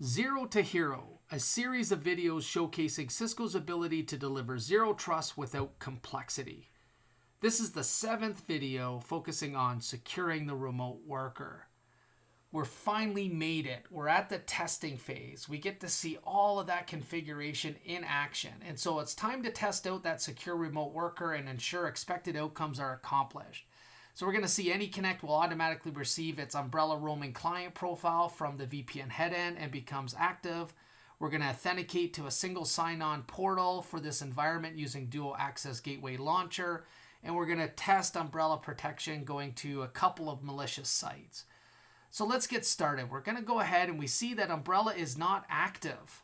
Zero to Hero, a series of videos showcasing Cisco's ability to deliver zero trust without complexity. This is the 7th video focusing on securing the remote worker. We're finally made it. We're at the testing phase. We get to see all of that configuration in action. And so it's time to test out that secure remote worker and ensure expected outcomes are accomplished. So we're going to see AnyConnect will automatically receive its umbrella roaming client profile from the VPN headend and becomes active. We're going to authenticate to a single sign-on portal for this environment using Dual Access Gateway Launcher. And we're going to test umbrella protection going to a couple of malicious sites. So let's get started. We're going to go ahead and we see that umbrella is not active.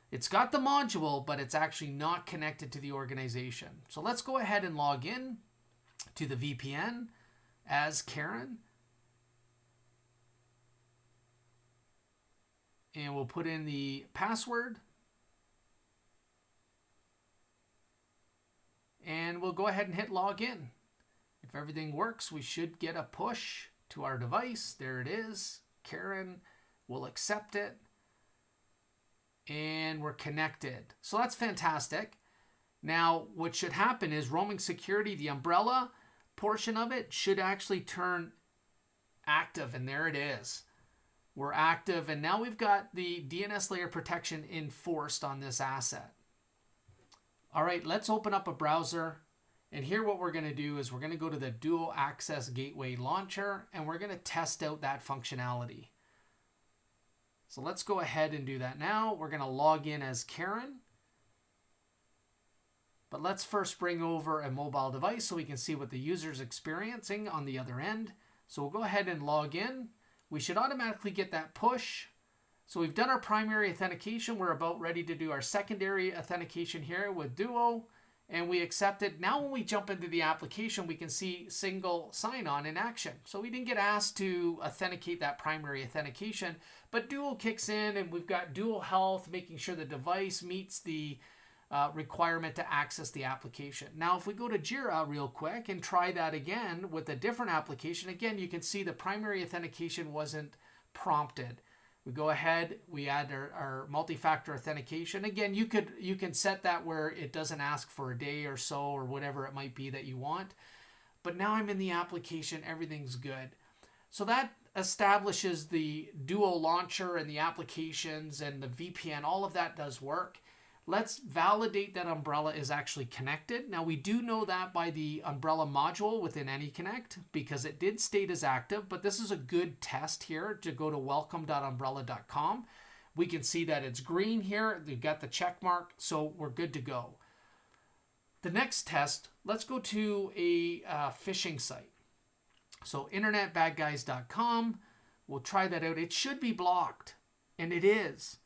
It's got the module, but it's actually not connected to the organization. So let's go ahead and log in to the VPN as Karen. And we'll put in the password. And we'll go ahead and hit login. If everything works, we should get a push to our device. There it is. Karen will accept it. And we're connected. So that's fantastic. Now, what should happen is roaming security, the umbrella portion of it should actually turn active, and there it is. We're active, and now we've got the DNS layer protection enforced on this asset. All right, let's open up a browser, and here what we're going to do is we're going to go to the Dual Access Gateway Launcher, and we're going to test out that functionality. So let's go ahead and do that now. We're going to log in as Karen. But let's first bring over a mobile device so we can see what the user is experiencing on the other end. So we'll go ahead and log in. We should automatically get that push. So we've done our primary authentication. We're about ready to do our secondary authentication here with Duo, and we accept it. Now when we jump into the application, we can see single sign-on in action. So we didn't get asked to authenticate that primary authentication, but Duo kicks in, and we've got dual health, making sure the device meets the requirement to access the application. Now, if we go to Jira real quick and try that again with a different application, again, you can see the primary authentication wasn't prompted. We go ahead, we add our multi-factor authentication. Again, you can set that where it doesn't ask for a day or so or whatever it might be that you want. But now I'm in the application, everything's good. So that establishes the Duo launcher and the applications and the VPN, all of that does work. Let's validate that umbrella is actually connected. Now we do know that by the umbrella module within AnyConnect because it did state as active, but this is a good test here to go to welcome.umbrella.com. We can see that it's green here. We've got the check mark, so we're good to go. The next test, let's go to a phishing site. So internetbadguys.com, we'll try that out. It should be blocked, and it is.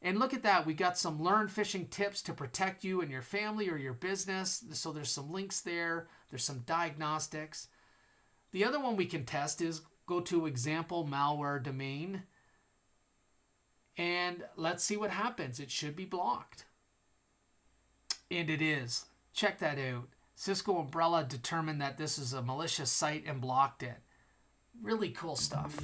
And look at that, we got some learn phishing tips to protect you and your family or your business. So there's some links there, there's some diagnostics. The other one we can test is go to example malware domain. And let's see what happens. It should be blocked. And it is. Check that out. Cisco Umbrella determined that this is a malicious site and blocked it. Really cool stuff.